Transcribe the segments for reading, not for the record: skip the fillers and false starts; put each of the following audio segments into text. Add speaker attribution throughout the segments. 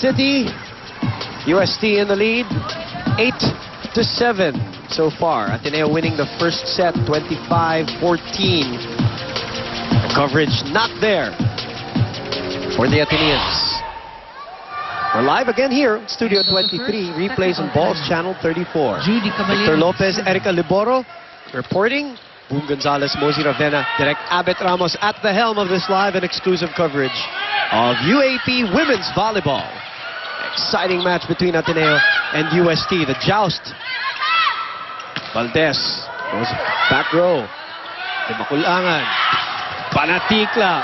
Speaker 1: City. UST in the lead, 8-7 so far. Ateneo winning the first set, 25-14. The coverage not there for the Ateneans. We're live again here, Studio 23, replays on Balls Channel 34. Victor Lopez, Erica Liboro reporting. Boom Gonzalez, Mosey Ravena, Direct Abet Ramos at the helm of this live and exclusive coverage of UAP Women's Volleyball. Exciting match between Ateneo and UST. The joust. Valdez goes back row. Makulangan. Panatikla.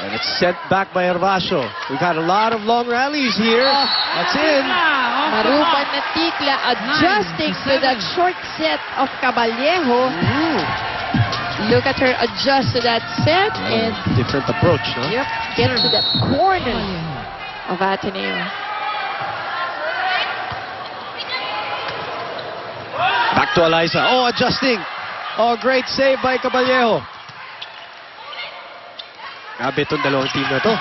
Speaker 1: And it's sent back by Hervasio. We've had a lot of long rallies here. That's in.
Speaker 2: Maru Panatikla adjusting to that short set of Caballejo. Look at her adjust to that set and
Speaker 1: different approach, no?
Speaker 2: Yep, get to that corner of Ateneo.
Speaker 1: Back to Eliza. Oh, adjusting. Oh, great save by Caballejo. Grabe itong dalawang team na to.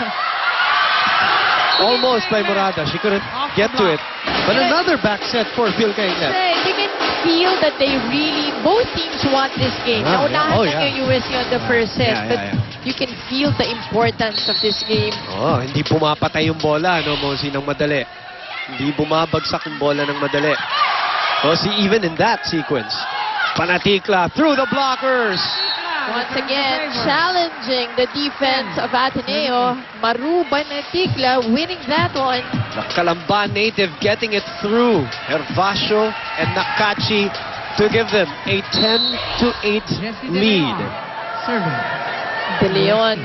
Speaker 1: Almost by Morada. She couldn't get to it. But another back set for Phil Cainglet.
Speaker 2: You can feel that they really, both teams want this game. Naunahan lang yung USC on the first set. But you can feel the importance of this game.
Speaker 1: Oh, hindi pumapatay yung bola, no, Mosey, ng madali. Hindi bumabagsak yung bola ng madali. Oh, see, even in that sequence, Panatikla through the blockers.
Speaker 2: Once again, challenging the defense of Ateneo. Maru Panatikla winning that one.
Speaker 1: The Calamba native getting it through Hervasio and Nakachi to give them a 10-8 lead.
Speaker 2: De Leon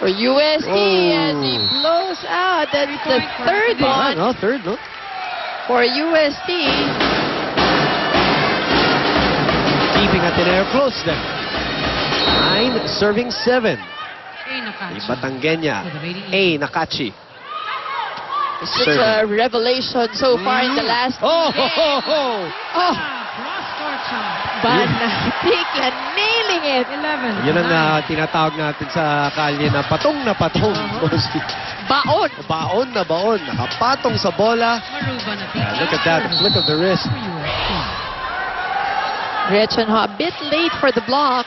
Speaker 2: for UST as he blows out. That's the third one.
Speaker 1: Third, no?
Speaker 2: For UST.
Speaker 1: Keeping Ateneo close then. 9 serving 7. Batangueña. A. Nakachi.
Speaker 2: It's such a revelation so far in the last Panatikla nailing it.
Speaker 1: Yan ang tinatawag natin sa kalye na patong.
Speaker 2: Baon.
Speaker 1: Baon na baon. Nakapatong sa bola. Look at that. The flick of the wrist.
Speaker 2: Rechenho a bit late for the block.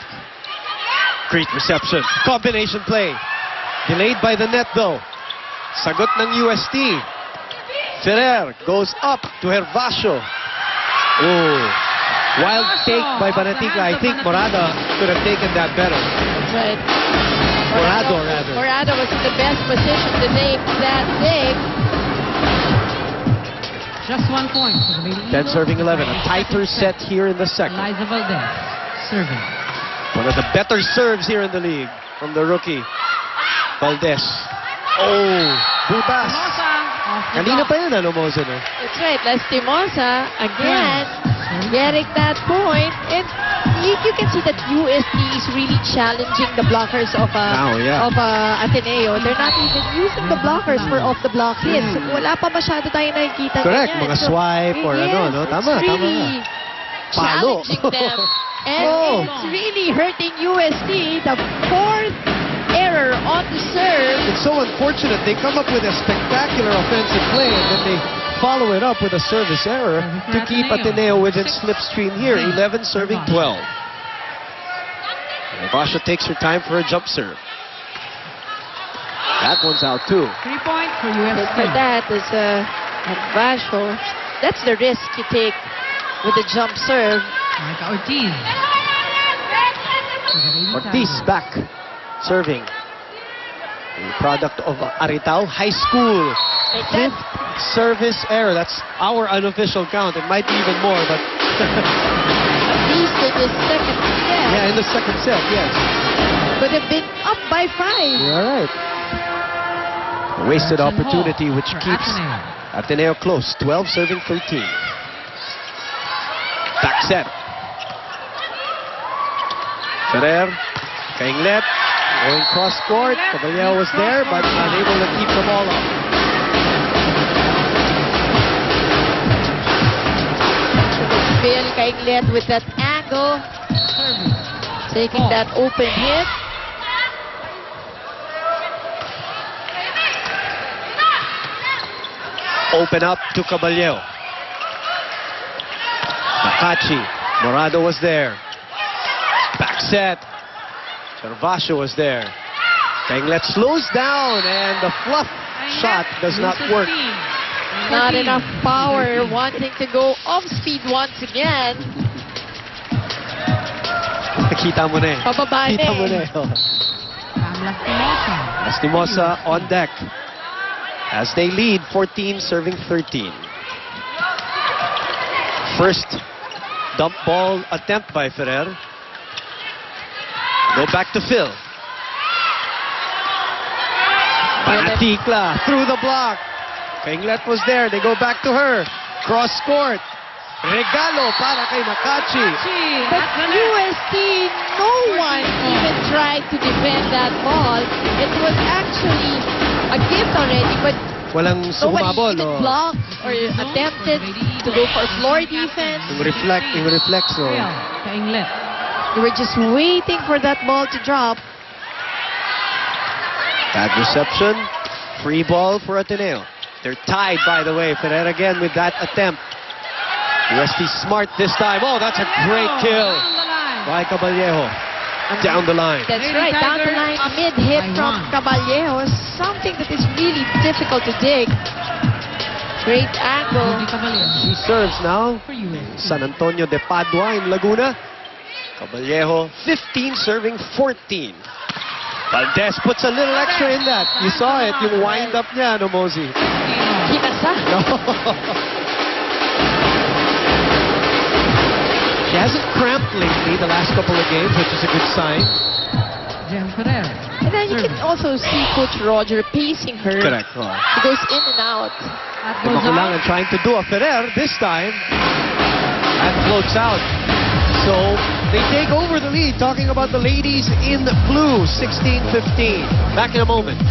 Speaker 1: Great reception. Combination play. Delayed by the net though. Sagot ng UST. Ferrer goes up to Hervasio. Oh. Wild take by Panatikla. I think Morada could have taken that better.
Speaker 2: That's right.
Speaker 1: Morado, rather.
Speaker 2: Morada was in the best position to take that save.
Speaker 3: Just 1 point.
Speaker 1: 10 serving 11. A tighter set here in the second.
Speaker 3: Eliza Valdez serving.
Speaker 1: One of the better serves here in the league from the rookie. Valdez. Oh, butas. Kanina pa yan, Moza, no?
Speaker 2: That's right. Lastimosa again getting that point. And you can see that UST is really challenging the blockers of Ateneo. They're not even using the blockers for off-the-block hits. Wala pa masyado tayo nakikita.
Speaker 1: Correct. Mga swipe or ano, no? Tama,
Speaker 2: really
Speaker 1: Palo.
Speaker 2: challenging them. And it's really hurting UST. The fourth error on the serve.
Speaker 1: It's so unfortunate. They come up with a spectacular offensive play and then they follow it up with a service error to keep Ateneo within slipstream here. 11 serving 12. Hervasio takes her time for a jump serve. That one's out too.
Speaker 3: 3 points for UST.
Speaker 2: For that is Hervasio. That's the risk you take with the jump serve.
Speaker 3: Ortiz.
Speaker 1: Ortiz back. Serving. A product of Aritao High School. Fifth service error. That's our unofficial count. It might be even more, but...
Speaker 2: At least in the second set.
Speaker 1: Yeah, in the second set, yes.
Speaker 2: Could have been up by 5.
Speaker 1: You're right. A wasted opportunity which keeps Ateneo close. 12 serving 13. Back set. Ferrer. Cainglet. Going cross court. Caballero was there, but unable to keep the ball up.
Speaker 2: Phil Cainglet with that angle. Taking that open hit.
Speaker 1: open up to Caballero. Nakachi. Morado was there. Back set. Gervasio was there. Penglet slows down and the fluff shot does not work.
Speaker 2: Not enough power, wanting to go off speed once again.
Speaker 1: Kita mo na eh.
Speaker 2: Pababa na
Speaker 1: Kita mo
Speaker 2: eh.
Speaker 1: na eh.
Speaker 3: Pam Lastimosa.
Speaker 1: Lastimosa on deck as they lead 14 serving 13. First dump ball attempt by Ferrer. Go back to Phil. Panatikla through the block. Penglet was there. They go back to her. Cross court. Regalo para kay Nakachi.
Speaker 2: But UST, no one even tried to defend that ball. It was actually a gift already, but
Speaker 1: Walang
Speaker 2: nobody
Speaker 1: sumabol.
Speaker 2: even blocked or attempted to go for floor defense.
Speaker 1: Yung reflex.
Speaker 3: Real. Penglet.
Speaker 2: They were just waiting for that ball to drop.
Speaker 1: Bad reception. Free ball for Ateneo. They're tied, by the way. Ferrer again with that attempt. UST smart this time. Oh, that's a great kill
Speaker 3: Down the line.
Speaker 1: by Caballero. Down the line.
Speaker 2: That's
Speaker 3: Lady
Speaker 2: right, down the
Speaker 3: Tiger
Speaker 2: line,
Speaker 3: up
Speaker 2: mid-hit
Speaker 3: by
Speaker 2: from
Speaker 3: one.
Speaker 2: Caballero. Something that is really difficult to dig. Great angle.
Speaker 3: Judy Caballero.
Speaker 1: She serves now.
Speaker 3: For UST.
Speaker 1: San Antonio de Padua in Laguna. Caballero, 15 serving 14. Valdez puts a little extra in that. You saw it, yung wind-up niya, no, Mosey?
Speaker 2: Kinasa.
Speaker 1: No. She hasn't cramped lately the last couple of games, which is a good sign.
Speaker 3: Jem Ferrer.
Speaker 2: And then you can also see Coach Roger pacing her.
Speaker 1: Correct. Oh.
Speaker 2: She goes in and out.
Speaker 3: That goes
Speaker 1: Makulangan
Speaker 3: out.
Speaker 1: trying to do a Ferrer this time. That floats out. So they take over the lead. Talking about the ladies in blue, 16-15. Back in a moment.